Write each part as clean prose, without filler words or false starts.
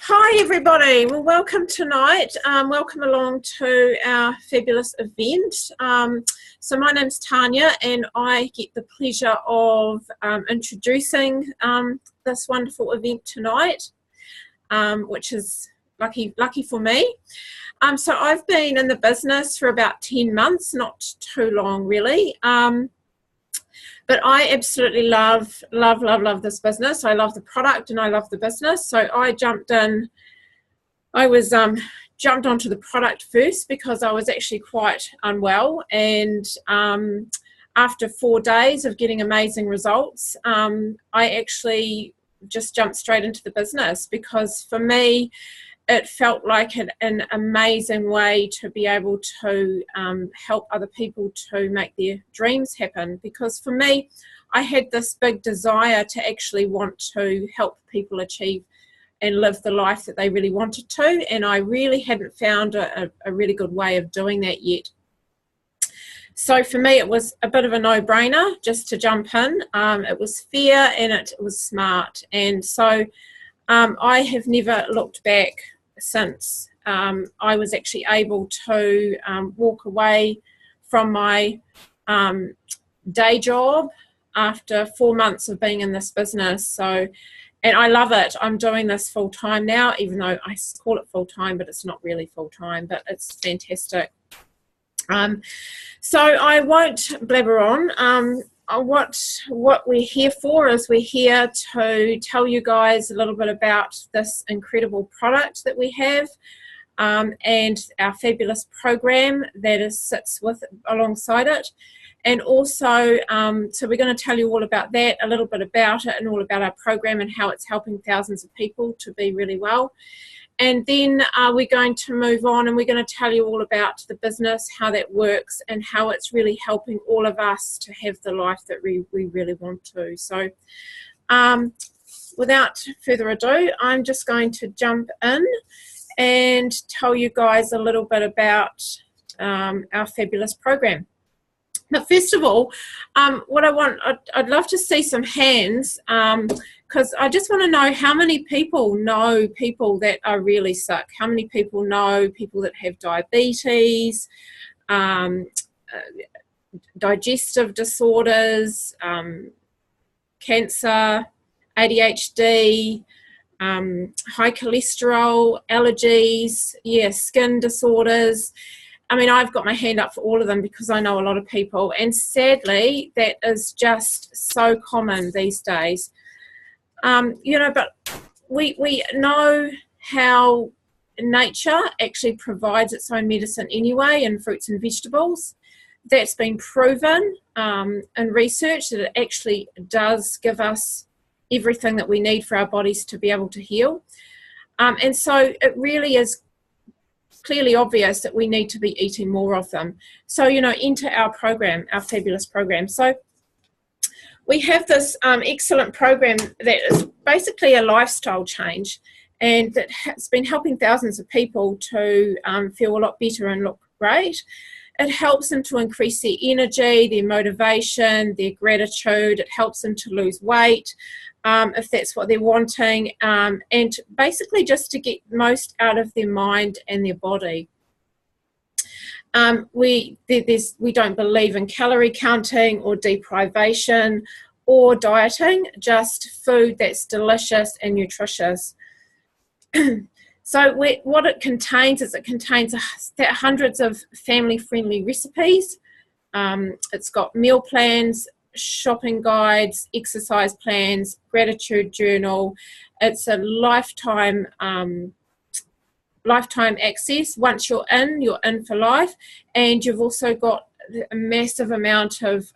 Hi everybody, well welcome tonight, welcome along to our fabulous event. So my name's Tanya and I get the pleasure of introducing this wonderful event tonight, which is lucky for me. So I've been in the business for about 10 months, not too long really. But I absolutely love this business. I love the product and I love the business. So I jumped in. I was jumped onto the product first because I was actually quite unwell. And after 4 days of getting amazing results, I actually just jumped straight into the business because for me, it felt like an amazing way to be able to help other people to make their dreams happen. Because for me, I had this big desire to actually want to help people achieve and live the life that they really wanted to. And I really hadn't found a really good way of doing that yet. So for me, it was a bit of a no-brainer just to jump in. It was fair and it was smart. And so I have never looked back since. I was actually able to walk away from my day job after 4 months of being in this business. And I love it. I'm doing this full time now, even though I call it full time, but it's not really full time, but it's fantastic. So I won't blabber on. What we're here for is we're here to tell you guys a little bit about this incredible product that we have and our fabulous program that sits alongside it. And also, so we're going to tell you all about that, a little bit about it and all about our program and how it's helping thousands of people to be really well. And then we're going to move on and we're going to tell you all about the business, how that works and how it's really helping all of us to have the life that we really want to. So without further ado, I'm just going to jump in and tell you guys a little bit about our fabulous program. But first of all, I'd love to see some hands because I just want to know how many people know people that are really sick. How many people know people that have diabetes, digestive disorders, cancer, ADHD, high cholesterol, allergies, skin disorders. I mean, I've got my hand up for all of them because I know a lot of people. And sadly, that is just so common these days. But we know how nature actually provides its own medicine anyway in fruits and vegetables. That's been proven in research that it actually does give us everything that we need for our bodies to be able to heal. And so it really is clearly obvious that we need to be eating more of them. So, enter our program, our fabulous program. So we have this excellent program that is basically a lifestyle change and that has been helping thousands of people to feel a lot better and look great. It helps them to increase their energy, their motivation, their gratitude. It helps them to lose weight if that's what they're wanting, and basically just to get most out of their mind and their body. We don't believe in calorie counting or deprivation or dieting, just food that's delicious and nutritious. So what it contains is it contains hundreds of family-friendly recipes. It's got meal plans, shopping guides, exercise plans, gratitude journal. It's a lifetime access. Once you're in for life. And you've also got a massive amount of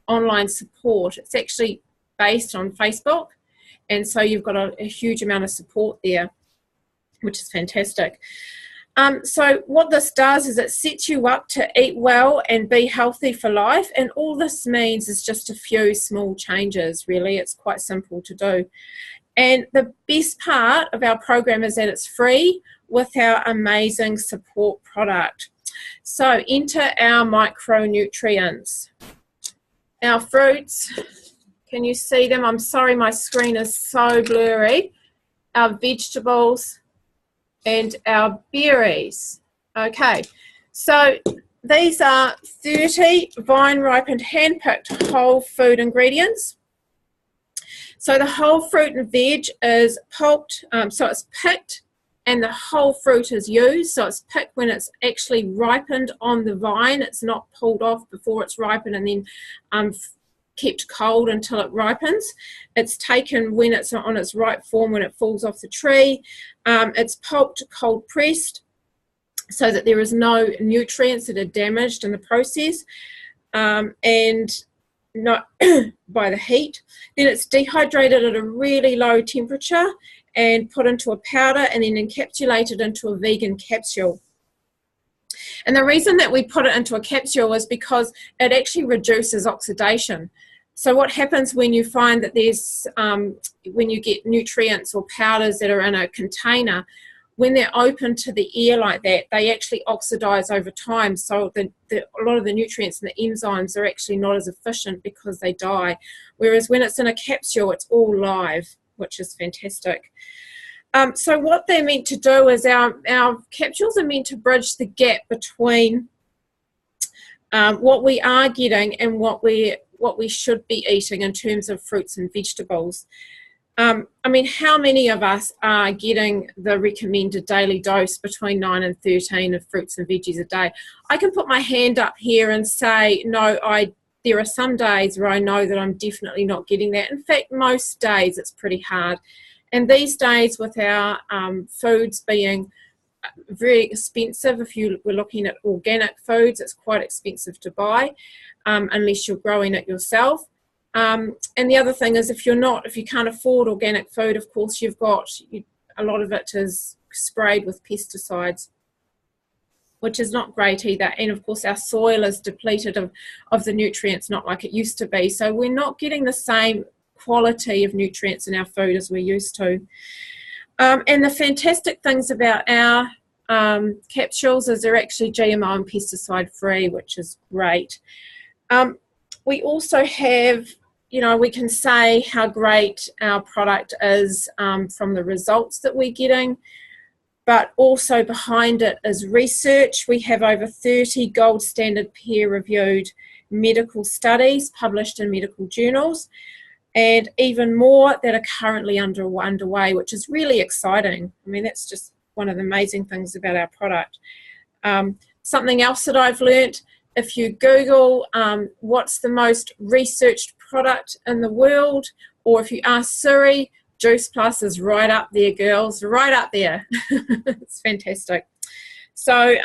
online support. It's actually based on Facebook. And so you've got a huge amount of support there, which is fantastic. So what this does is it sets you up to eat well and be healthy for life. And all this means is just a few small changes, really. It's quite simple to do. And the best part of our program is that it's free with our amazing support product. So enter our micronutrients. Our fruits, can you see them? I'm sorry, my screen is so blurry. our vegetables, and our berries. Okay, so these are 30 vine-ripened, hand-picked whole food ingredients. So the whole fruit and veg is pulped, so it's picked and the whole fruit is used. So it's picked when it's actually ripened on the vine. It's not pulled off before it's ripened and then kept cold until it ripens. It's taken when it's on its ripe form, when it falls off the tree. It's pulped, cold pressed, so that there is no nutrients that are damaged in the process, and not by the heat. Then it's dehydrated at a really low temperature and put into a powder and then encapsulated into a vegan capsule. And the reason that we put it into a capsule is because it actually reduces oxidation. So what happens when you find that there's, when you get nutrients or powders that are in a container, when they're open to the air like that, they actually oxidize over time. So a lot of the nutrients and the enzymes are actually not as efficient because they die. Whereas when it's in a capsule, it's all live, which is fantastic. So what they're meant to do is our capsules are meant to bridge the gap between what we are getting and what we should be eating in terms of fruits and vegetables. I mean, how many of us are getting the recommended daily dose between 9 and 13 of fruits and veggies a day? I can put my hand up here and say, no, there are some days where I know that I'm definitely not getting that. In fact, most days it's pretty hard. And these days with our foods being very expensive, if you were looking at organic foods, it's quite expensive to buy unless you're growing it yourself. And the other thing is if you can't afford organic food, of course a lot of it is sprayed with pesticides, which is not great either. And of course our soil is depleted of the nutrients, not like it used to be. So we're not getting the same quality of nutrients in our food as we're used to. And the fantastic things about our capsules is they're actually GMO and pesticide free, which is great. We also have, we can say how great our product is from the results that we're getting, but also behind it is research. We have over 30 gold standard peer-reviewed medical studies published in medical journals, and even more that are currently underway, which is really exciting. I mean, that's just one of the amazing things about our product. Something else that I've learnt, if you Google what's the most researched product in the world, or if you ask Siri, Juice Plus is right up there, girls, right up there. It's fantastic. So,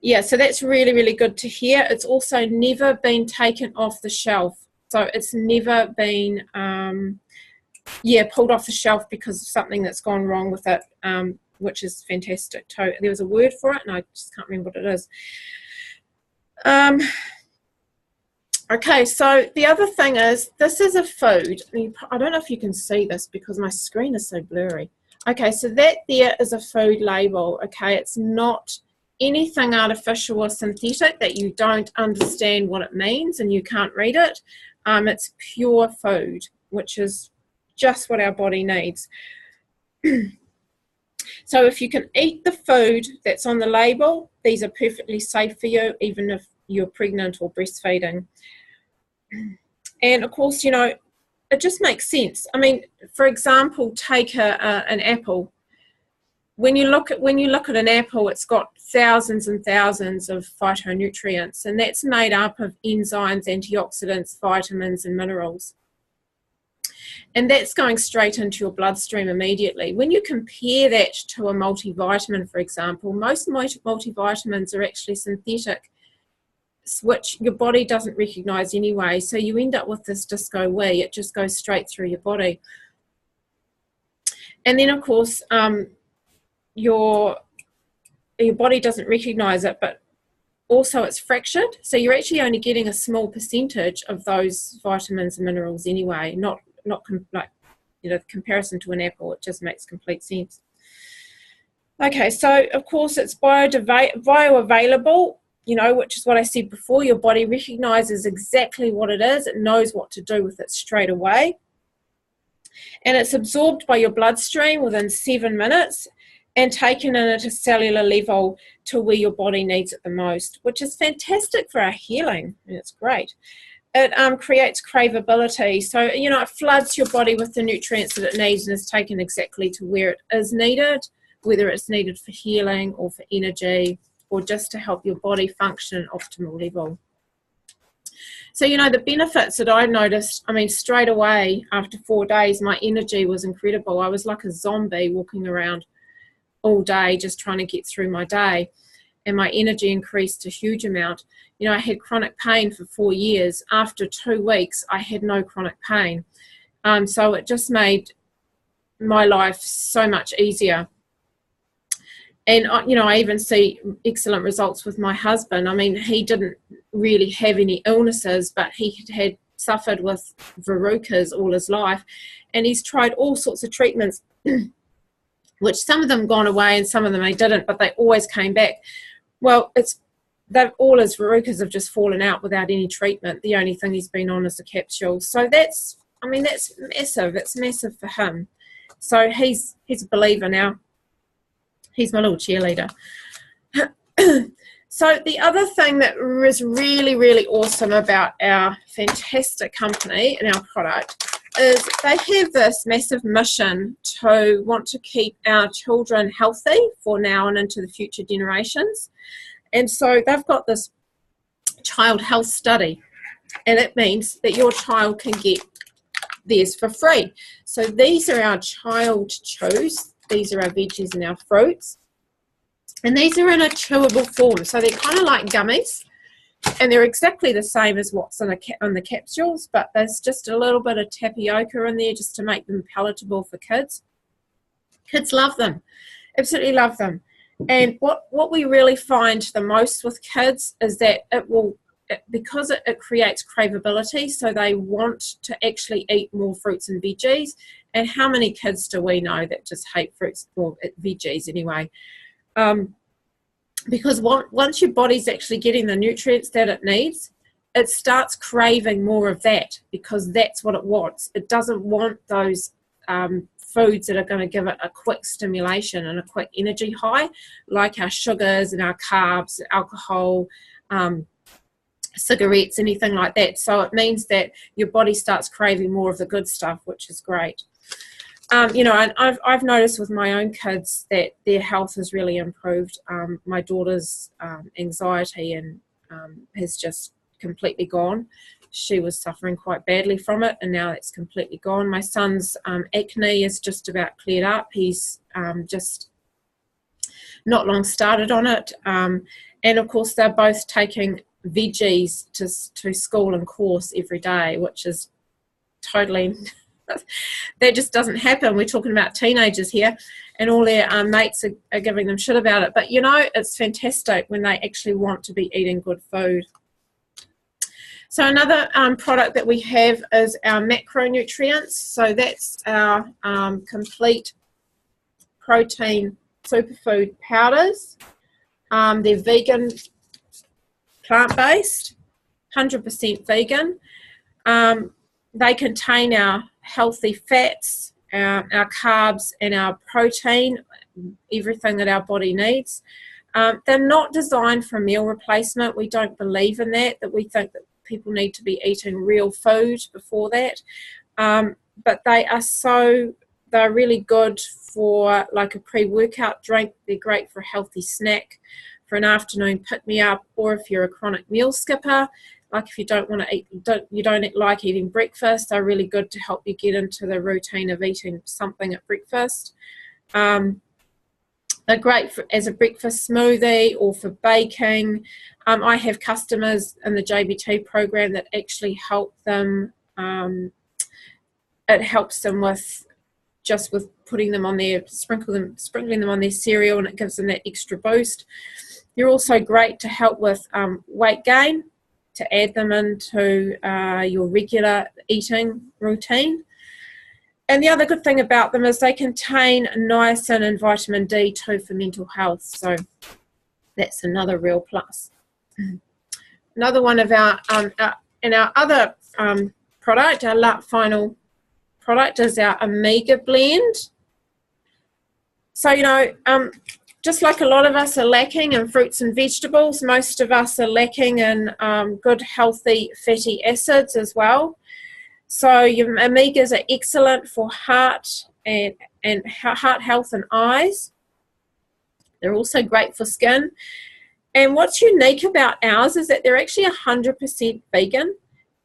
yeah, so that's really, really good to hear. It's also never been taken off the shelf. So it's never been, pulled off the shelf because of something that's gone wrong with it, which is fantastic too. There was a word for it and I just can't remember what it is. Okay, so the other thing is, this is a food. I don't know if you can see this because my screen is so blurry. Okay, so that there is a food label. Okay, it's not anything artificial or synthetic that you don't understand what it means and you can't read it. It's pure food, which is just what our body needs. So if you can eat the food that's on the label, these are perfectly safe for you, even if you're pregnant or breastfeeding. And of course, it just makes sense. I mean, for example, take an apple. When you look at an apple, it's got thousands and thousands of phytonutrients, and that's made up of enzymes, antioxidants, vitamins, and minerals. And that's going straight into your bloodstream immediately. When you compare that to a multivitamin, for example, most multivitamins are actually synthetic, which your body doesn't recognize anyway. So you end up with this disco wee. It just goes straight through your body. And then, of course, your body doesn't recognize it, but also it's fractured. So you're actually only getting a small percentage of those vitamins and minerals anyway, not like, the comparison to an apple. It just makes complete sense. Okay, so of course it's bioavailable, which is what I said before. Your body recognizes exactly what it is. It knows what to do with it straight away. and it's absorbed by your bloodstream within 7 minutes and taken in at a cellular level to where your body needs it the most, which is fantastic for our healing, and it's great. It creates craveability, so it floods your body with the nutrients that it needs and is taken exactly to where it is needed, whether it's needed for healing or for energy or just to help your body function at an optimal level. So, the benefits that I noticed, straight away after 4 days, my energy was incredible. I was like a zombie walking around all day just trying to get through my day, and my energy increased a huge amount. I had chronic pain for 4 years. After 2 weeks, I had no chronic pain. So it just made my life so much easier. And, I even see excellent results with my husband. He didn't really have any illnesses, but he had suffered with verrucas all his life. And he's tried all sorts of treatments, which some of them gone away and some of them they didn't, but they always came back. Well, all his verrucas have just fallen out without any treatment. The only thing he's been on is the capsule. So that's massive. It's massive for him. So he's a believer now. He's my little cheerleader. So the other thing that is really, really awesome about our fantastic company and our product is they have this massive mission to want to keep our children healthy for now and into the future generations. And so they've got this child health study, and it means that your child can get theirs for free. So these are our child chews. These are our veggies and our fruits. And these are in a chewable form. So they're kind of like gummies. And they're exactly the same as what's in the capsules, but there's just a little bit of tapioca in there just to make them palatable for kids. Kids love them. Absolutely love them. And what we really find the most with kids is that because it creates craveability, so they want to actually eat more fruits and veggies. And how many kids do we know that just hate fruits or veggies anyway? Because once your body's actually getting the nutrients that it needs, it starts craving more of that because that's what it wants. It doesn't want those foods that are going to give it a quick stimulation and a quick energy high, like our sugars and our carbs, alcohol, cigarettes, anything like that. So it means that your body starts craving more of the good stuff, which is great. And I've noticed with my own kids that their health has really improved. My daughter's anxiety has just completely gone. She was suffering quite badly from it, and now it's completely gone. My son's acne is just about cleared up. He's just not long started on it. And of course, they're both taking veggies to school and course every day, which is totally... that just doesn't happen. We're talking about teenagers here, and all their mates are giving them shit about it. But it's fantastic when they actually want to be eating good food. So another product that we have is our macronutrients. So that's our complete protein superfood powders. They're vegan, plant-based, 100% vegan. They contain our healthy fats, our carbs, and our protein, everything that our body needs. They're not designed for meal replacement. We don't believe in that we think that people need to be eating real food before that. But they're really good for like a pre-workout drink. They're great for a healthy snack, for an afternoon pick-me-up, or if you're a chronic meal skipper, like if you don't like eating breakfast, they're really good to help you get into the routine of eating something at breakfast. They're great as a breakfast smoothie or for baking. I have customers in the JBT program that actually help them. It helps them with putting them on their, sprinkling them on their cereal, and it gives them that extra boost. They're also great to help with weight gain, to add them into your regular eating routine. And the other good thing about them is they contain niacin and vitamin D too for mental health. So that's another real plus. Another one of our other product, our final product is our Omega blend. So, just like a lot of us are lacking in fruits and vegetables, most of us are lacking in good, healthy fatty acids as well. So your omegas are excellent for heart and heart health and eyes. They're also great for skin. And what's unique about ours is that they're actually 100% vegan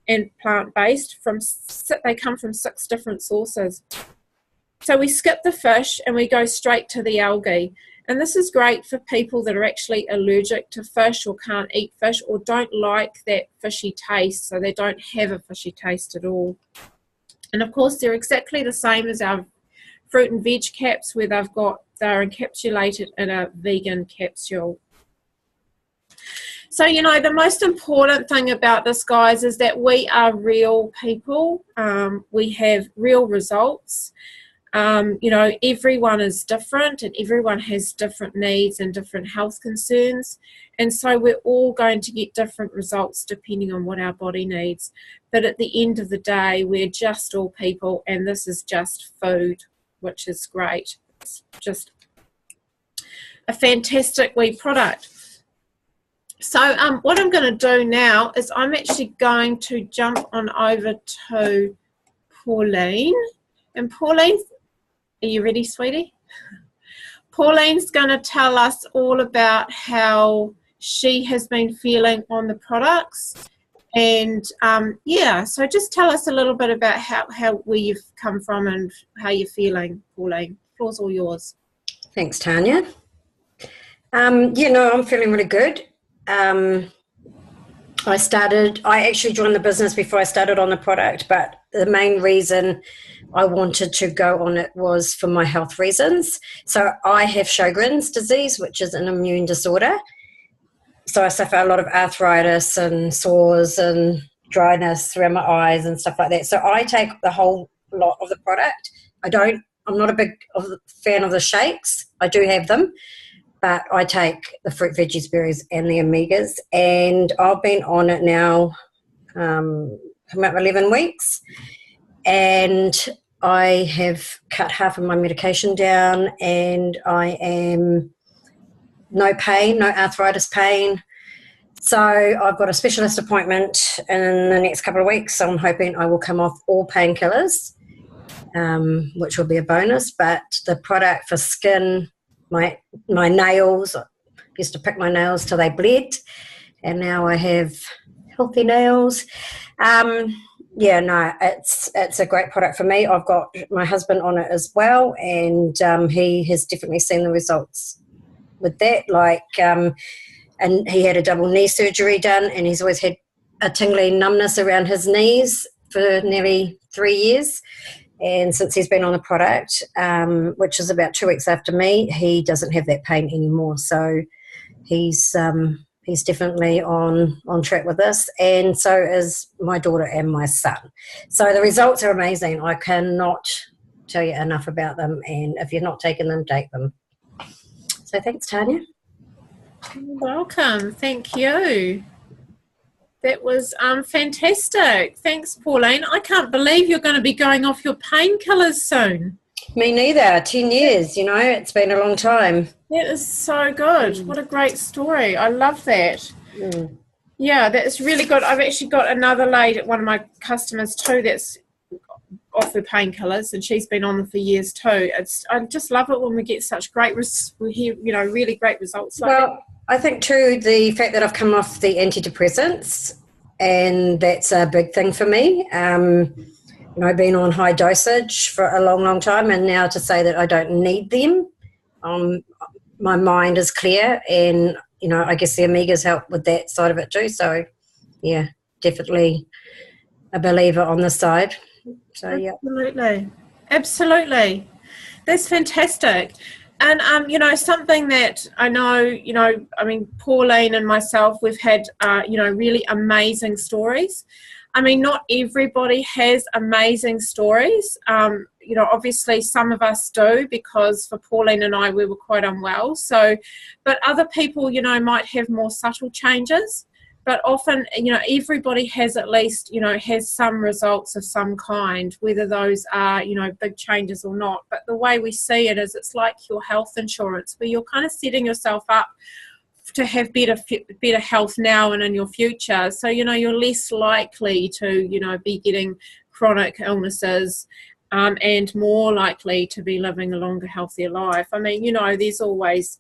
and plant-based. They come from 6 different sources. So we skip the fish and we go straight to the algae. And this is great for people that are actually allergic to fish or can't eat fish or don't like that fishy taste, so they don't have a fishy taste at all. And of course, they're exactly the same as our fruit and veg caps, where they're encapsulated in a vegan capsule. So, the most important thing about this, guys, is that we are real people. We have real results. Everyone is different and everyone has different needs and different health concerns. And so we're all going to get different results depending on what our body needs. But at the end of the day, we're just all people, and this is just food, which is great. It's just a fantastic wee product. So what I'm going to do now is I'm actually going to jump on over to Pauline. And Pauline, are you ready, sweetie? Pauline's going to tell us all about how she has been feeling on the products. And so just tell us a little bit about where you've come from and how you're feeling, Pauline. The floor's all yours. Thanks, Tanya. I'm feeling really good. I actually joined the business before I started on the product, but the main reason I wanted to go on it was for my health reasons. So I have Sjogren's disease, which is an immune disorder. So I suffer a lot of arthritis and sores and dryness around my eyes and stuff like that. So I take the whole lot of the product. I'm not a big fan of the shakes. I do have them, but I take the fruit, veggies, berries and the omegas. And I've been on it now about 11 weeks. And I have cut half of my medication down, and I am no pain, no arthritis pain. So I've got a specialist appointment in the next couple of weeks. So I'm hoping I will come off all painkillers, which will be a bonus. But the product for skin, my nails, I used to pick my nails till they bled, and now I have healthy nails. It's a great product for me. I've got my husband on it as well, and he has definitely seen the results with that. And he had a double knee surgery done, and he's always had a tingling numbness around his knees for nearly 3 years. And since he's been on the product, which is about 2 weeks after me, he doesn't have that pain anymore. So he's definitely on track with this, and so is my daughter and my son. So the results are amazing. I cannot tell you enough about them, and if you're not taking them, take them. So thanks, Tanya. You're welcome. Thank you. That was fantastic. Thanks, Pauline. I can't believe you're going to be going off your painkillers soon. Me neither. 10 years, it's been a long time. That is so good. What a great story. I love that. Yeah, that's really good. I've actually got another lady, one of my customers too, that's off her painkillers, and she's been on them for years too. I just love it when we get such we hear, really great results like that. I think too, the fact that I've come off the antidepressants, and that's a big thing for me. I've been on high dosage for a long, long time, and now to say that I don't need them, my mind is clear, and, I guess the omegas help with that side of it too. So, yeah, definitely a believer on this side. So, yeah. Absolutely. That's fantastic. And, something that I know, Pauline and myself, we've had, really amazing stories. Not everybody has amazing stories. Obviously some of us do, because for Pauline and I, we were quite unwell. So, but other people, might have more subtle changes. but often, you know, everybody has at least, you know, has some results of some kind, whether those are, you know, big changes or not. But the way we see it is it's like your health insurance, where you're kind of setting yourself up to have better health now and in your future. So, you know, you're less likely to, you know, be getting chronic illnesses, and more likely to be living a longer, healthier life. I mean, you know, there's always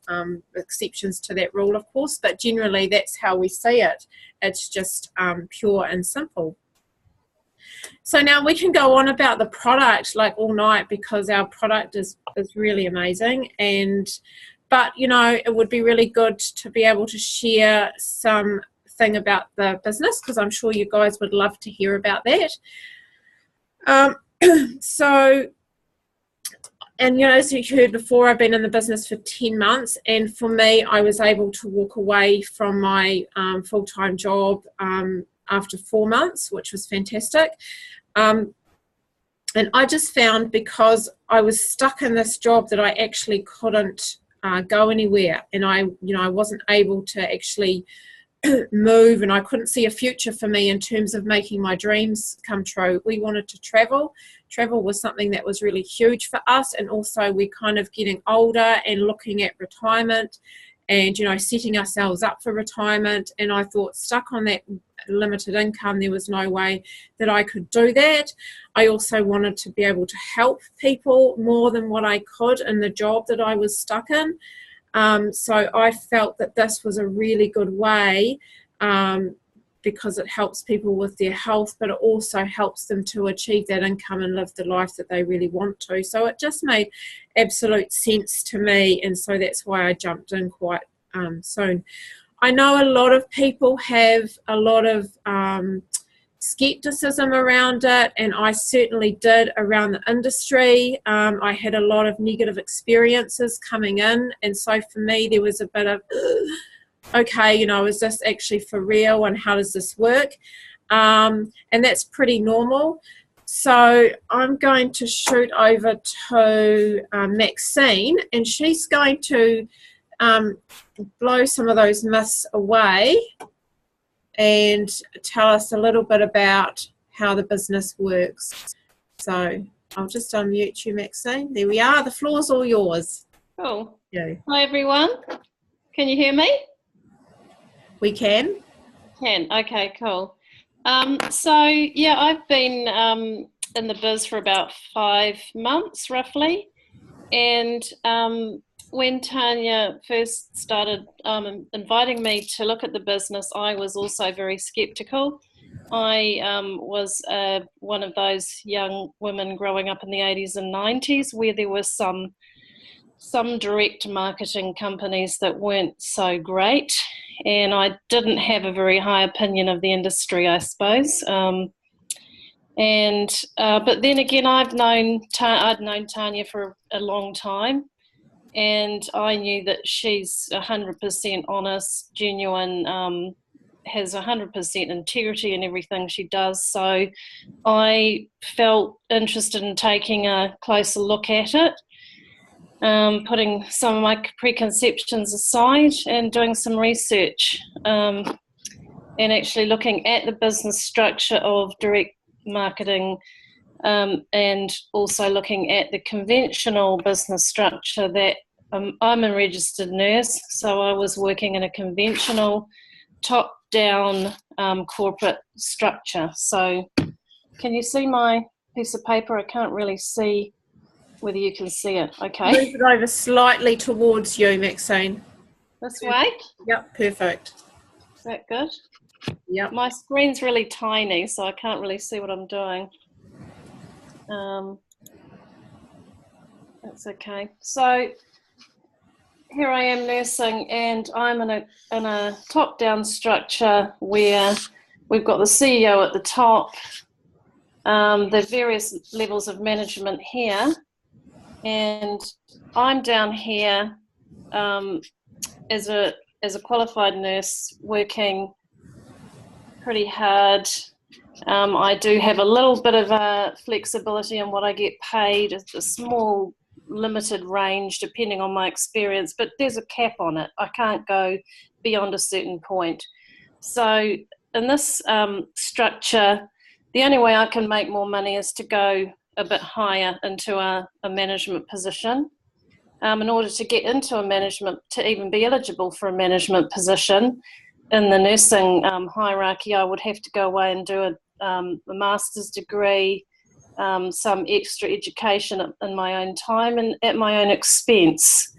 exceptions to that rule, of course, but generally that's how we see it. It's just pure and simple. So now we can go on about the product like all night, because our product is really amazing. But, you know, it would be really good to be able to share something about the business, because I'm sure you guys would love to hear about that. So, and, you know, as you heard before, I've been in the business for 10 months. And for me, I was able to walk away from my full-time job after 4 months, which was fantastic. And I just found, because I was stuck in this job, that I actually couldn't go anywhere. And I wasn't able to actually move, and I couldn't see a future for me in terms of making my dreams come true. We wanted to travel. Travel was something that was really huge for us, and also we're kind of getting older and looking at retirement and, you know, setting ourselves up for retirement. And I thought, stuck on that limited income, there was no way that I could do that. I also wanted to be able to help people more than what I could in the job that I was stuck in. So I felt that this was a really good way, because it helps people with their health, but it also helps them to achieve that income and live the life that they really want to. So it just made absolute sense to me, and so that's why I jumped in quite soon. I know a lot of people have a lot of skepticism around it, and I certainly did around the industry. I had a lot of negative experiences coming in, and so for me there was a bit of okay, you know, is this actually for real, and how does this work? And that's pretty normal. So I'm going to shoot over to Maxine, and she's going to blow some of those myths away and tell us a little bit about how the business works. So I'll just unmute you, Maxine. There we are. The floor's all yours. Cool. Yeah. Hi, everyone. Can you hear me? We can. Okay, cool. So, yeah, I've been in the biz for about 5 months, roughly. And when Tanya first started inviting me to look at the business, I was also very skeptical. I was one of those young women growing up in the 80s and 90s where there were some direct marketing companies that weren't so great, and I didn't have a very high opinion of the industry, I suppose. But then again, I'd known Tanya for a long time, and I knew that she's 100% honest, genuine, has 100% integrity in everything she does. So I felt interested in taking a closer look at it, putting some of my preconceptions aside and doing some research, and actually looking at the business structure of direct marketing, and also looking at the conventional business structure that I'm a registered nurse, so I was working in a conventional top-down corporate structure. So can you see my piece of paper? I can't really see whether you can see it. Okay. Move it over slightly towards you, Maxine. This way? Yep, perfect. Is that good? Yep. My screen's really tiny, so I can't really see what I'm doing. That's okay. So here I am nursing, and I'm in a top-down structure where we've got the CEO at the top, the various levels of management here, and I'm down here as a qualified nurse working pretty hard. I do have a little bit of flexibility in what I get paid. It's a small limited range depending on my experience, but there's a cap on it. I can't go beyond a certain point. So in this structure, the only way I can make more money is to go a bit higher into a management position. In order to get into a management, to even be eligible for a management position in the nursing hierarchy, I would have to go away and do a master's degree, some extra education in my own time and at my own expense.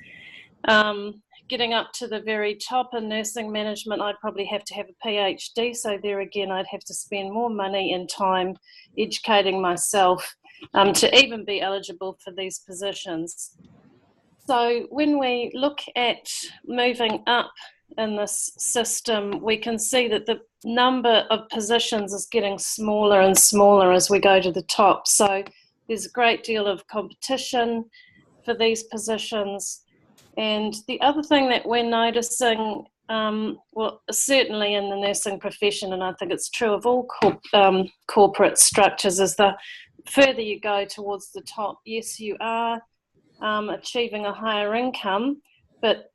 Getting up to the very top in nursing management, I'd probably have to have a PhD, so there again I'd have to spend more money and time educating myself to even be eligible for these positions. So when we look at moving up in this system, we can see that the number of positions is getting smaller and smaller as we go to the top. So there's a great deal of competition for these positions. And the other thing that we're noticing, well, certainly in the nursing profession, and I think it's true of all corporate structures, is the further you go towards the top, yes, you are achieving a higher income, but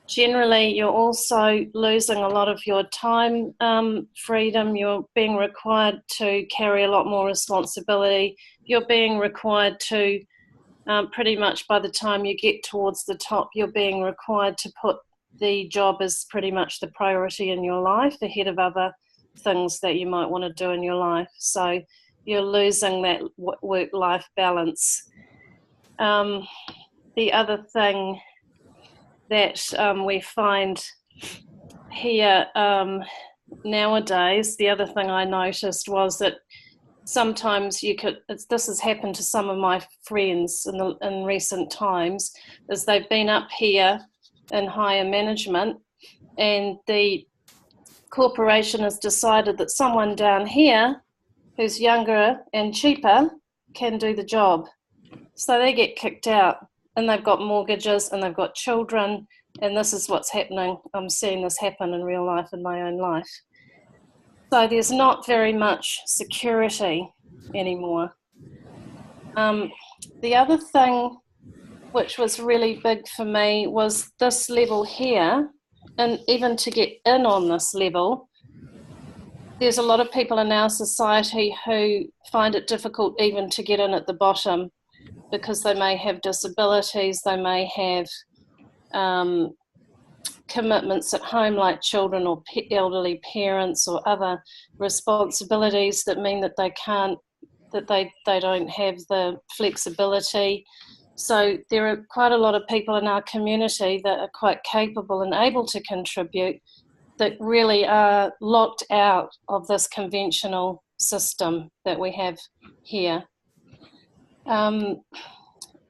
generally you're also losing a lot of your time freedom. You're being required to carry a lot more responsibility. You're being required to pretty much by the time you get towards the top, you're being required to put the job as pretty much the priority in your life ahead of other things that you might want to do in your life. So you're losing that work-life balance. The other thing that we find here nowadays, the other thing I noticed was that sometimes this has happened to some of my friends in recent times, is they've been up here in higher management and the corporation has decided that someone down here who's younger and cheaper can do the job. So they get kicked out and they've got mortgages and they've got children, and this is what's happening. I'm seeing this happen in real life, in my own life. So there's not very much security anymore. The other thing which was really big for me was this level here, and even to get in on this level, there's a lot of people in our society who find it difficult even to get in at the bottom because they may have disabilities, they may have commitments at home like children or elderly parents or other responsibilities that mean that they don't have the flexibility. So there are quite a lot of people in our community that are quite capable and able to contribute that really are locked out of this conventional system that we have here.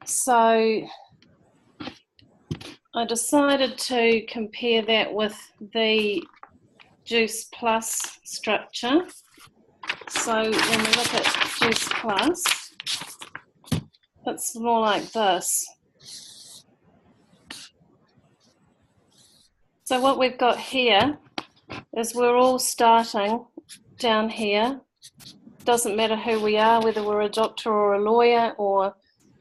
So I decided to compare that with the Juice Plus structure. So when we look at Juice Plus, it's more like this. So what we've got here is we're all starting down here. Doesn't matter who we are, whether we're a doctor or a lawyer or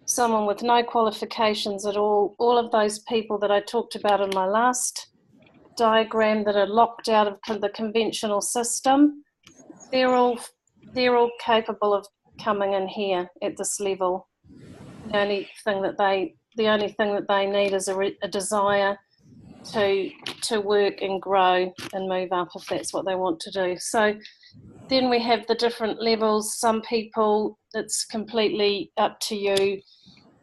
someone with no qualifications at all. All of those people that I talked about in my last diagram that are locked out of the conventional system, they're all capable of coming in here at this level. The only thing that they need is a desire to work and grow and move up if that's what they want to do. So then we have the different levels. Some people, it's completely up to you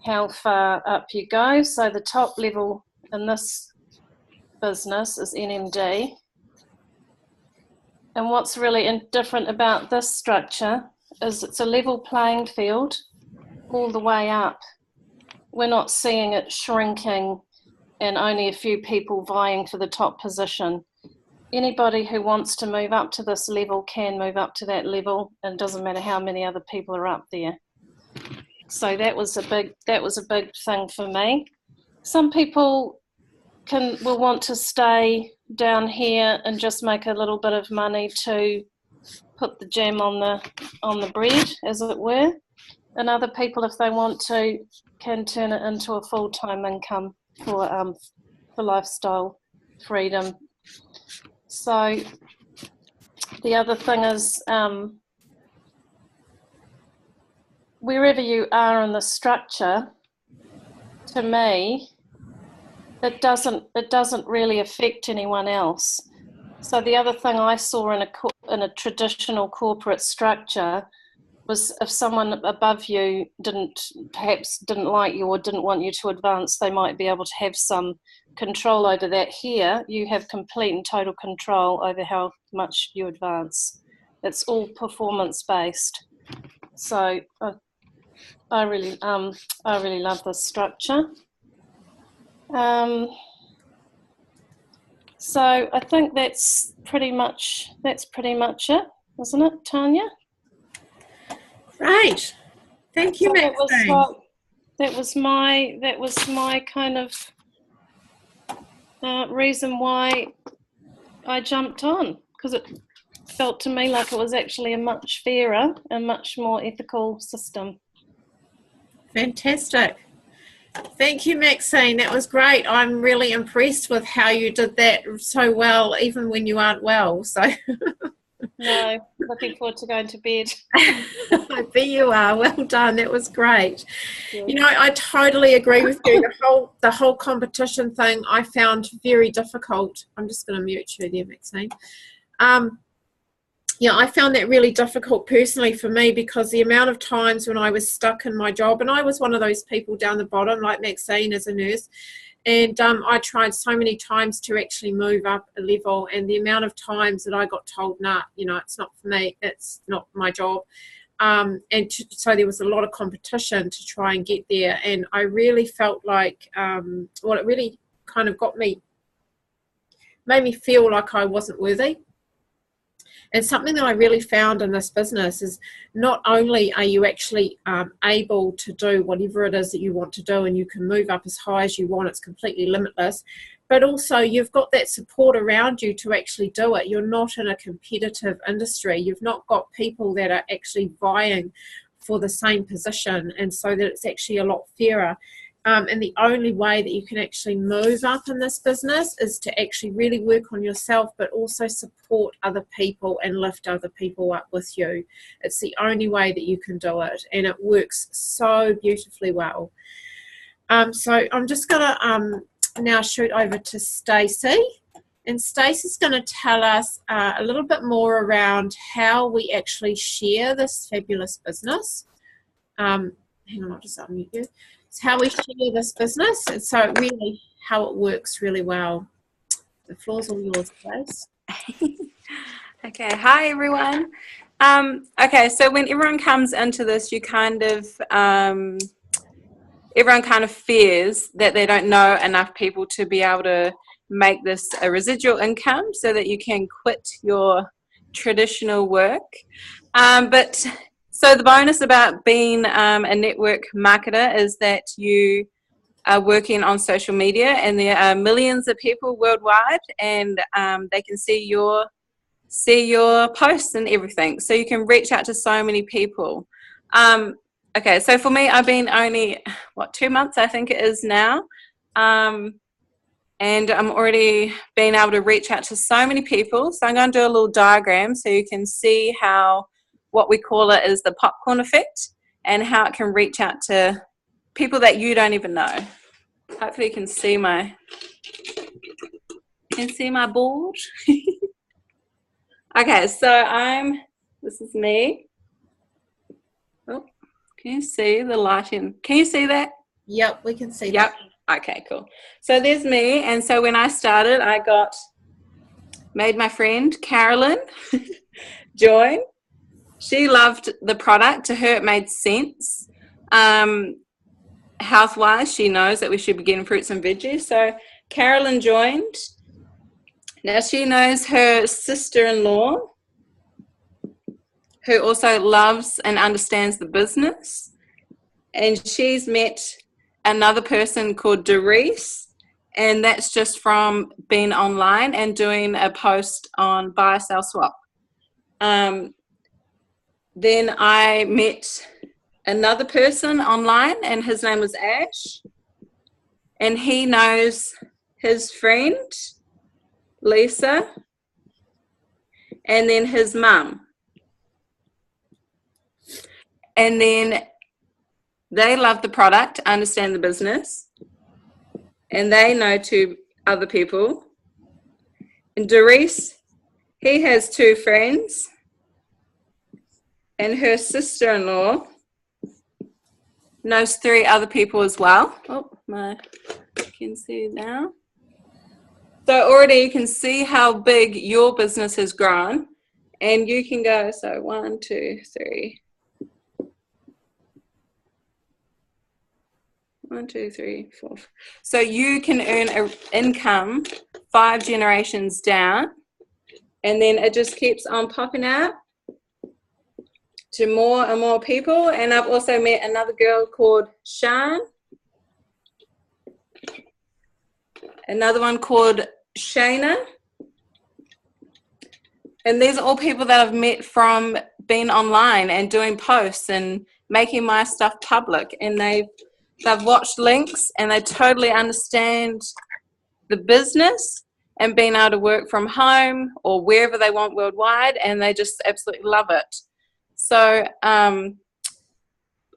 how far up you go. So the top level in this business is NMD. And what's really different about this structure is it's a level playing field all the way up. We're not seeing it shrinking and only a few people vying for the top position. Anybody who wants to move up to this level can move up to that level, and it doesn't matter how many other people are up there. So that was a big thing for me. Some people will want to stay down here and just make a little bit of money to put the jam on the bread, as it were. And other people, if they want to, can turn it into a full-time income for lifestyle freedom. So the other thing is, wherever you are in the structure, to me, it doesn't really affect anyone else. So the other thing I saw in a traditional corporate structure was, if someone above you perhaps didn't like you or didn't want you to advance, they might be able to have some control over that. Here, you have complete and total control over how much you advance. It's all performance based. So I really love this structure. So I think that's pretty much it, isn't it, Tanya? Great. Thank you, Maxine. That was my kind of reason why I jumped on, because it felt to me like it was actually a much fairer and much more ethical system. Fantastic. Thank you, Maxine. That was great. I'm really impressed with how you did that so well, even when you aren't well. So, no, looking forward to going to bed. I bet you are. Well done. That was great. Yeah. You know, I totally agree with you. The whole competition thing I found very difficult. I'm just going to mute you there, Maxine. Yeah, I found that really difficult personally for me, because the amount of times when I was stuck in my job, and I was one of those people down the bottom, like Maxine as a nurse, and I tried so many times to actually move up a level, and the amount of times that I got told, nah, you know, it's not for me, it's not my job. So there was a lot of competition to try and get there, and I really felt like, it really kind of made me feel like I wasn't worthy. And something that I really found in this business is, not only are you actually able to do whatever it is that you want to do, and you can move up as high as you want, it's completely limitless, but also you've got that support around you to actually do it. You're not in a competitive industry. You've not got people that are actually vying for the same position, and so that it's actually a lot fairer. And the only way that you can actually move up in this business is to actually really work on yourself, but also support other people and lift other people up with you. It's the only way that you can do it, and it works so beautifully well. So I'm just going to now shoot over to Stacey, and Stacey's going to tell us a little bit more around how we actually share this fabulous business. Hang on, I'll just unmute you. How we share this business, and so really how it works really well. The floor's all yours, Grace. Okay, hi everyone. Okay, so when everyone comes into this, you kind of everyone kind of fears that they don't know enough people to be able to make this a residual income so that you can quit your traditional work. So the bonus about being a network marketer is that you are working on social media, and there are millions of people worldwide, and they can see your posts and everything. So you can reach out to so many people. Okay, so for me, I've been only, 2 months, I think it is now. And I'm already being able to reach out to so many people. So I'm going to do a little diagram so you can see how, what we call it is the popcorn effect, and how it can reach out to people that you don't even know. Hopefully you can see my board. Okay, so this is me. Oh, can you see the lighting? Can you see that? Yep, we can see that. Yep. Okay, cool. So there's me, and so when I started, I made my friend Carolyn join. She loved the product. To her, it made sense. Health-wise, she knows that we should be getting fruits and veggies. So Carolyn joined. Now she knows her sister-in-law, who also loves and understands the business. And she's met another person called Doris, and that's just from being online and doing a post on Buy, Sell, Swap. Then I met another person online, and his name was Ash, and he knows his friend Lisa, and then his mum. And then they love the product, understand the business, and they know 2 other people. And Doris, he has 2 friends, and her sister-in-law knows 3 other people as well. Oh, you can see now. So already you can see how big your business has grown, and you can go, so 1, 2, 3. 1, 2, 3, 4. So you can earn an income 5 generations down, and then it just keeps on popping out to more and more people. And I've also met another girl called Shan, another one called Shayna, and these are all people that I've met from being online and doing posts and making my stuff public, and they've watched links and they totally understand the business and being able to work from home or wherever they want worldwide, and they just absolutely love it. So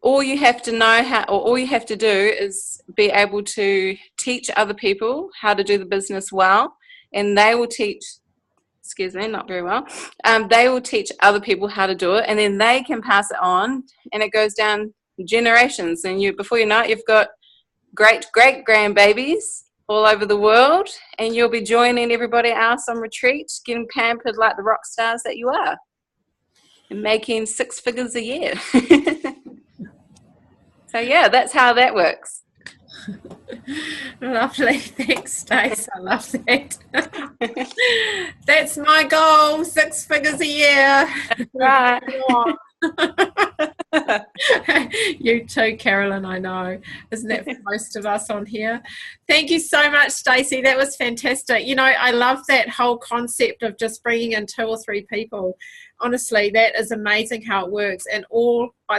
all you have to know all you have to do is be able to teach other people how to do the business well, and they will teach, not very well, they will teach other people how to do it, and then they can pass it on, and it goes down generations, and before you know it, you've got great grandbabies all over the world, and you'll be joining everybody else on retreat, getting pampered like the rock stars that you are, and making 6 figures a year. So yeah, that's how that works. Lovely, thanks, Stace. I love that. That's my goal, 6 figures a year. Right. You too, Carolyn, I know. Isn't that for most of us on here? Thank you so much, Stacey. That was fantastic. You know, I love that whole concept of just bringing in 2 or 3 people. Honestly, that is amazing how it works. And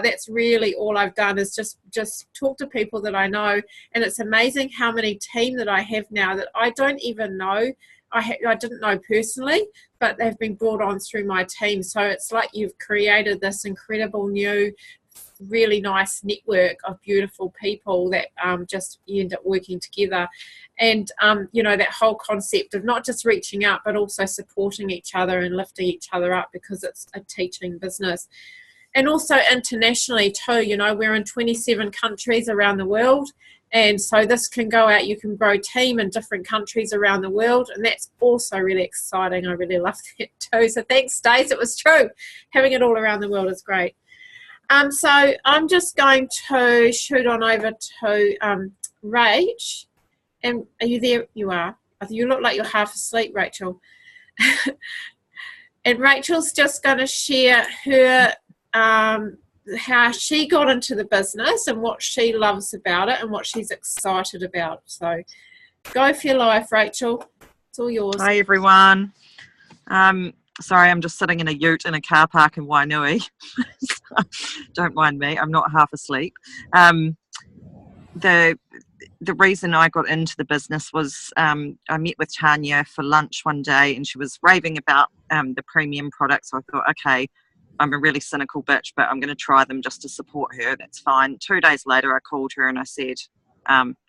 that's really all I've done is just talk to people that I know. And it's amazing how many team that I have now that I don't even know. I didn't know personally, but they've been brought on through my team. So it's like you've created this incredible new, really nice network of beautiful people that just you end up working together. And, you know, that whole concept of not just reaching out, but also supporting each other and lifting each other up, because it's a teaching business. And also internationally too, you know, we're in 27 countries around the world. And so this can go out, you can grow team in different countries around the world. And that's also really exciting. I really love that too. So thanks, Stace. It was true. Having it all around the world is great. So I'm just going to shoot on over to Rach. And are you there? You are. You look like you're half asleep, Rachel. And Rachel's just going to share her how she got into the business and what she loves about it and what she's excited about. So go for your life, Rachel. It's all yours. Hi, everyone. Sorry, I'm just sitting in a ute in a car park in Wainui. Don't mind me. I'm not half asleep. The reason I got into the business was I met with Tanya for lunch one day, and she was raving about the premium products. So I thought, okay, I'm a really cynical bitch, but I'm going to try them just to support her. That's fine. 2 days later, I called her and I said,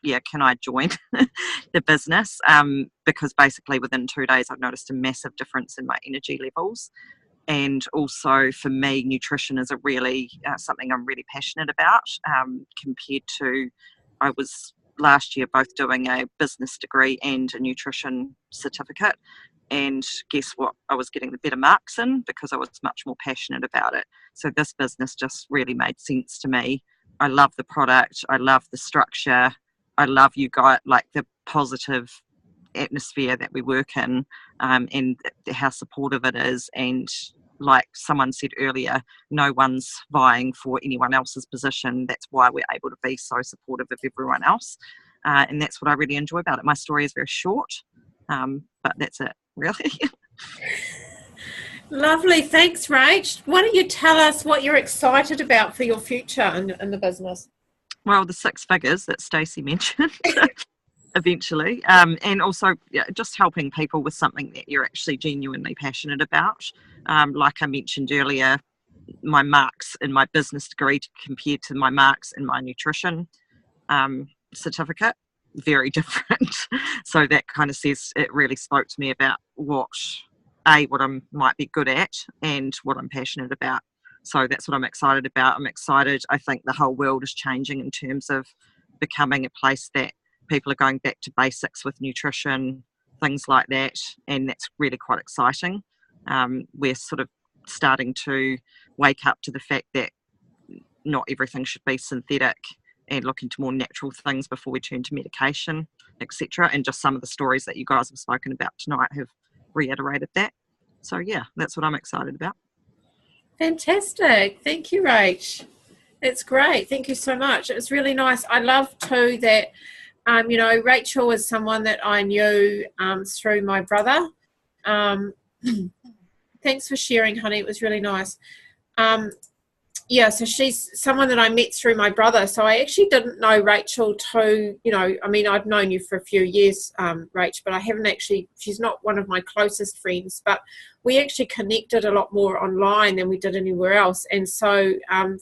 yeah, can I join the business? Because basically within 2 days, I've noticed a massive difference in my energy levels. And also for me, nutrition is a really something I'm really passionate about compared to, I was last year both doing a business degree and a nutrition certificate. And guess what? I was getting the better marks in because I was much more passionate about it. So this business just really made sense to me. I love the product. I love the structure. I love you guys, like the positive atmosphere that we work in, and how supportive it is. And like someone said earlier, no one's vying for anyone else's position. That's why we're able to be so supportive of everyone else. And that's what I really enjoy about it. My story is very short, but that's it, really. Lovely. Thanks, Rach. Why don't you tell us what you're excited about for your future in the business? Well, the 6 figures that Stacey mentioned. eventually. And also just helping people with something that you're actually genuinely passionate about. Like I mentioned earlier, my marks in my business degree compared to my marks in my nutrition certificate, very different. So that kind of says, it really spoke to me about what I might be good at and what I'm passionate about. So that's what I'm excited about. I'm excited. I think the whole world is changing in terms of becoming a place that people are going back to basics with nutrition, things like that. And that's really quite exciting. We're sort of starting to wake up to the fact that not everything should be synthetic, and look into more natural things before we turn to medication, etc. And just some of the stories that you guys have spoken about tonight have reiterated that. So yeah, that's what I'm excited about. Fantastic. Thank you, Rach. That's great. Thank you so much. It was really nice. I love too that, you know, Rachel was someone that I knew through my brother. Thanks for sharing, honey. It was really nice. Yeah, so she's someone that I met through my brother. So I actually didn't know Rachel too, you know, I mean, I've known you for a few years, Rach, but I haven't actually, she's not one of my closest friends, but we actually connected a lot more online than we did anywhere else. And so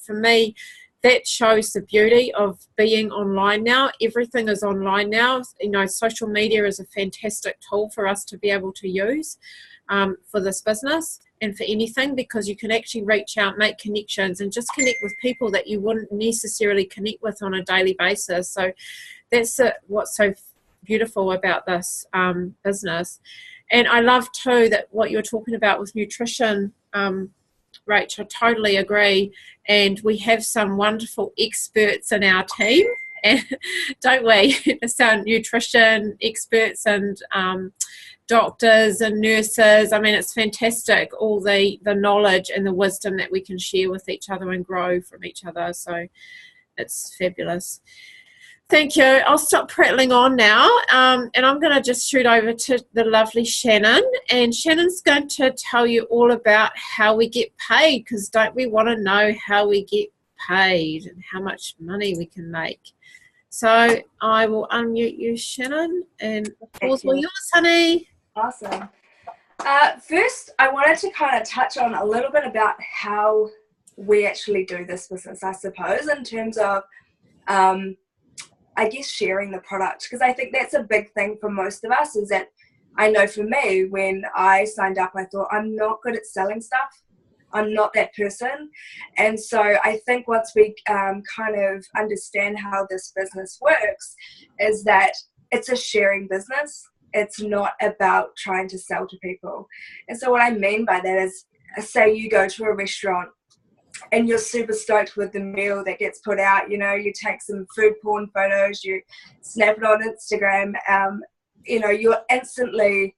for me, that shows the beauty of being online now. Everything is online now. You know, social media is a fantastic tool for us to be able to use for this business and for anything, because you can actually reach out, make connections, and just connect with people that you wouldn't necessarily connect with on a daily basis. So that's what's so beautiful about this business. And I love too that what you're talking about with nutrition, Rach, I totally agree. And we have some wonderful experts in our team, and don't we? Some nutrition experts and doctors and nurses. I mean, it's fantastic, all the knowledge and the wisdom that we can share with each other and grow from each other. So it's fabulous. Thank you. I'll stop prattling on now, and I'm going to just shoot over to the lovely Shannon. And Shannon's going to tell you all about how we get paid, because don't we want to know how we get paid and how much money we can make? So I will unmute you, Shannon, and the floor's all yours, honey. Awesome. First, I wanted to kind of touch on a little bit about how we actually do this business, I suppose, in terms of, I guess, sharing the product, because I think that's a big thing for most of us. Is that I know for me, when I signed up, I thought, I'm not good at selling stuff. I'm not that person. And so I think once we kind of understand how this business works, is that it's a sharing business. It's not about trying to sell to people. And so what I mean by that is, say you go to a restaurant and you're super stoked with the meal that gets put out. You know, you take some food porn photos, you snap it on Instagram, you know, you're instantly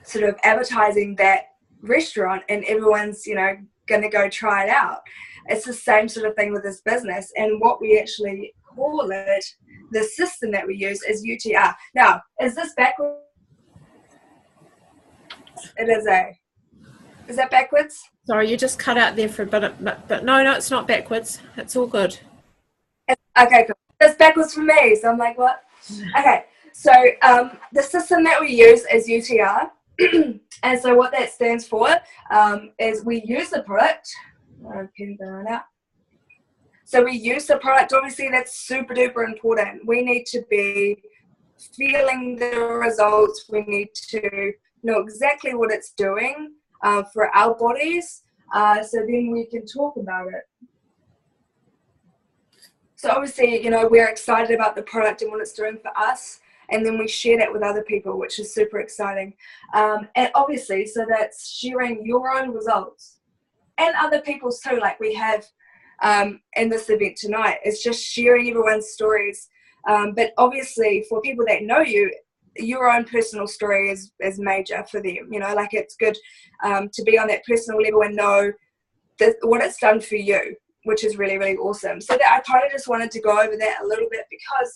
sort of advertising that restaurant, and everyone's, you know, going to go try it out. It's the same sort of thing with this business. And what we actually call it, the system that we use, is UTR. Now, is this backwards? It is Is that backwards? Sorry, you just cut out there for a bit, but no, it's not backwards. It's all good. Okay, cool. It's backwards for me, so I'm like, what? Okay, so the system that we use is UTR. And so what that stands for is we use the product. So we use the product. Obviously, that's super duper important. We need to be feeling the results. We need to know exactly what it's doing for our bodies, so then we can talk about it. So obviously, you know, we're excited about the product and what it's doing for us, and then we share that with other people, which is super exciting. And obviously, so that's sharing your own results and other people's too, like we have in this event tonight. It's just sharing everyone's stories. But obviously, for people that know you, your own personal story is major for them. You know, like it's good to be on that personal level and know what it's done for you, which is really, really awesome. So that I kind of just wanted to go over that a little bit, because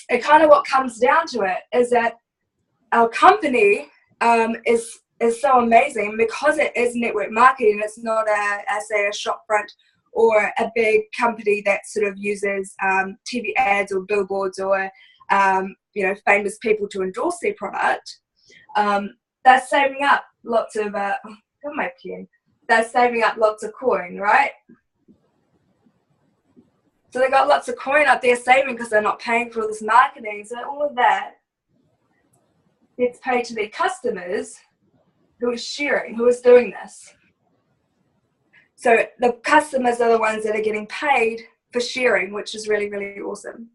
it kind of what comes down to it is that our company is so amazing because it is network marketing. It's not a shop front or a big company that sort of uses TV ads or billboards or famous people to endorse their product, they're saving up lots of they're saving up lots of coin, right? So they got lots of coin up there saving because they're not paying for all this marketing. So all of that gets paid to their customers who is sharing, who is doing this. So the customers are the ones that are getting paid for sharing, which is really, really awesome.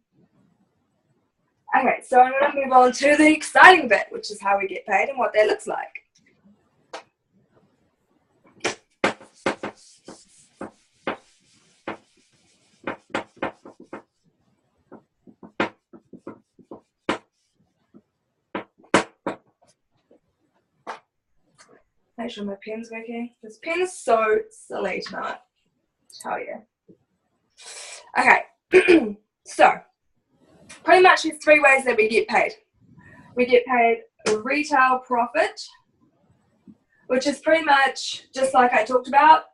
Okay, so I'm going to move on to the exciting bit, which is how we get paid and what that looks like. Make sure my pen's working. This pen is so silly tonight, I tell you. Okay, so pretty much there's 3 ways that we get paid. We get paid a retail profit, which is pretty much just like I talked about.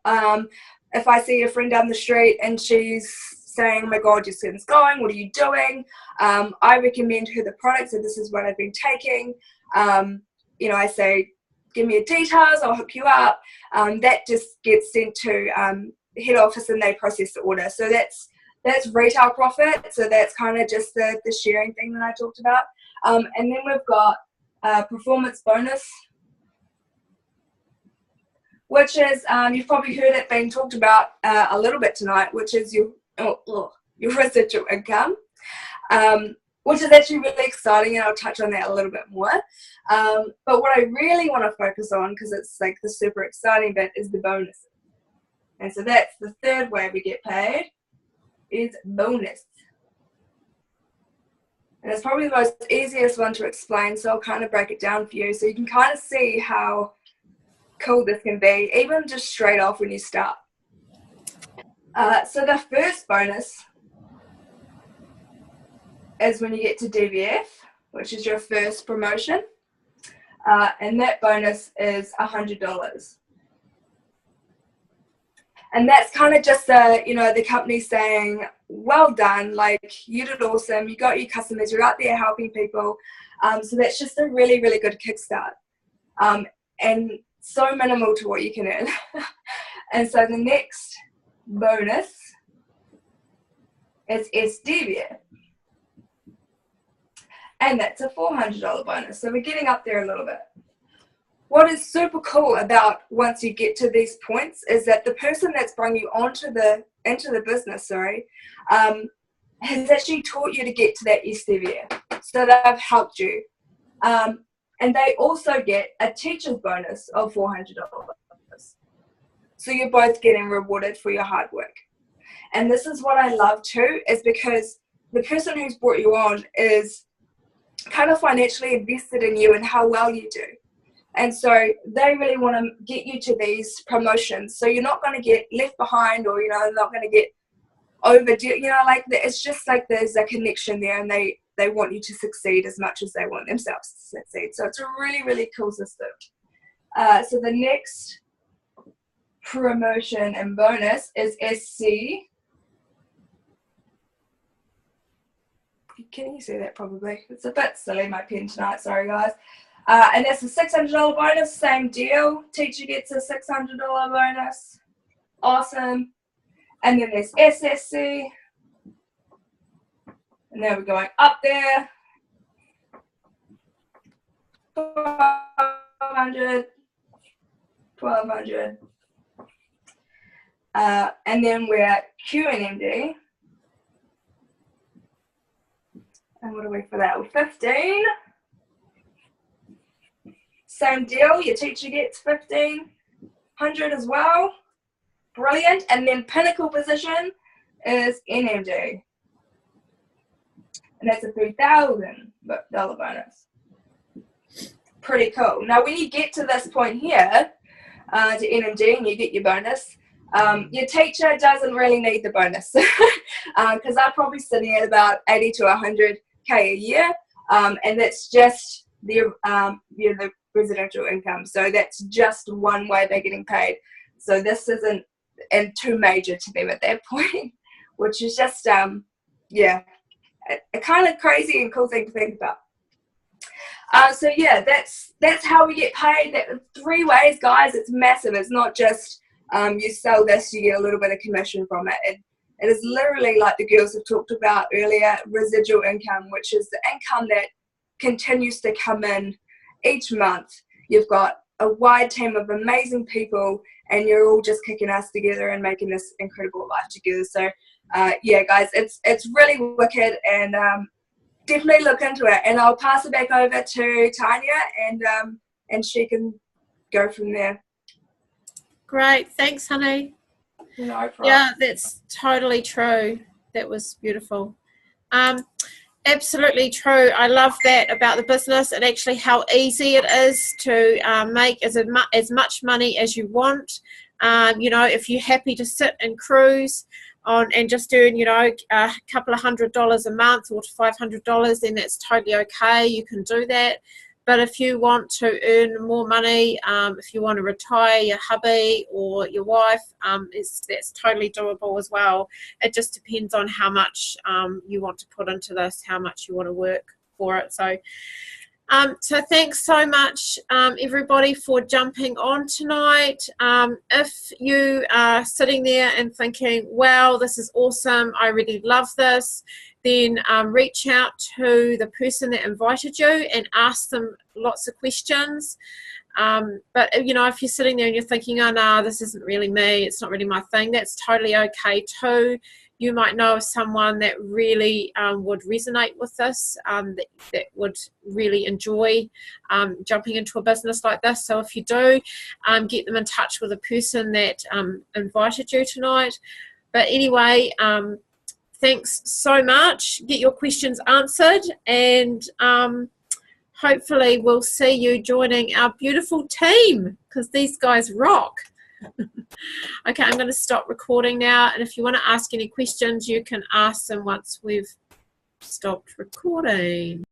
If I see a friend down the street and she's saying, oh my God, your skin's glowing, what are you doing? I recommend her the product, so this is what I've been taking. I say, give me your details, I'll hook you up. That just gets sent to head office and they process the order. So that's retail profit. So that's kind of just the sharing thing that I talked about. And then we've got performance bonus, which is, you've probably heard it being talked about a little bit tonight, which is your residual income, which is actually really exciting, and I'll touch on that a little bit more. But what I really want to focus on, because it's like the super exciting bit, is the bonus. And so that's the 3rd way we get paid, is bonus. And it's probably the most easiest one to explain, so I'll kind of break it down for you so you can kind of see how cool this can be, even just straight off when you start. So the first bonus is when you get to DVF, which is your first promotion, and that bonus is $100. And that's kind of just the company saying, well done, like you did awesome, you got your customers, you're out there helping people. So that's just a really, really good kickstart, and so minimal to what you can earn. And so the next bonus is SDVF. And that's a $400 bonus. So we're getting up there a little bit. What is super cool about once you get to these points is that the person that's brought you into the business, has actually taught you to get to that SDVF. So they've helped you. And they also get a teacher's bonus of $400. So you're both getting rewarded for your hard work. And this is what I love too, is because the person who's brought you on is kind of financially invested in you and how well you do. And so they really want to get you to these promotions. So you're not going to get left behind, or, not going to get overdue. It's just like there's a connection there, and they want you to succeed as much as they want themselves to succeed. So it's a really, really cool system. So the next promotion and bonus is SC. Can you see that? Probably. It's a bit silly, my pen tonight. Sorry, guys. And that's a $600 bonus. Same deal. Teacher gets a $600 bonus. Awesome. And then there's SSC. And now we're going up there. 1200. And then we're at QNMD. And what are we for that? We're 15. Same deal. Your teacher gets 1,500 as well. Brilliant. And then pinnacle position is NMD. And that's a $3,000 bonus. Pretty cool. Now, when you get to this point here, to NMD, and you get your bonus, your teacher doesn't really need the bonus because they're probably sitting at about 80 to 100K a year, and that's just the residential income. So that's just one way they're getting paid. So this isn't too major to them at that point, which is just a kind of crazy and cool thing to think about. So yeah, that's how we get paid. That 3 ways, guys. It's massive. It's not just you sell this, you get a little bit of commission from it. It is literally, like the girls have talked about earlier, residual income, which is the income that continues to come in each month. You've got a wide team of amazing people, and you're all just kicking ass together and making this incredible life together. So yeah, guys, it's really wicked, and definitely look into it. And I'll pass it back over to Tanya, and she can go from there. Great, thanks, honey. No problem. Yeah, that's totally true. That was beautiful. Absolutely true. I love that about the business, and actually how easy it is to make as much money as you want. You know, if you're happy to sit and cruise on and just earn, you know, a couple of $100 a month or to $500, then that's totally okay. You can do that. But if you want to earn more money, if you want to retire your hubby or your wife, that's totally doable as well. It just depends on how much you want to put into this, how much you want to work for it. So thanks so much, everybody, for jumping on tonight. If you are sitting there and thinking, wow, this is awesome, I really love this, then reach out to the person that invited you and ask them lots of questions. But, you know, if you're sitting there and you're thinking, oh, no, this isn't really me, it's not really my thing, that's totally okay too. You might know of someone that really would resonate with this, that would really enjoy jumping into a business like this. So if you do, get them in touch with the person that invited you tonight. But anyway, thanks so much. Get your questions answered, and hopefully we'll see you joining our beautiful team, because these guys rock. Okay, I'm going to stop recording now, and if you want to ask any questions, you can ask them once we've stopped recording.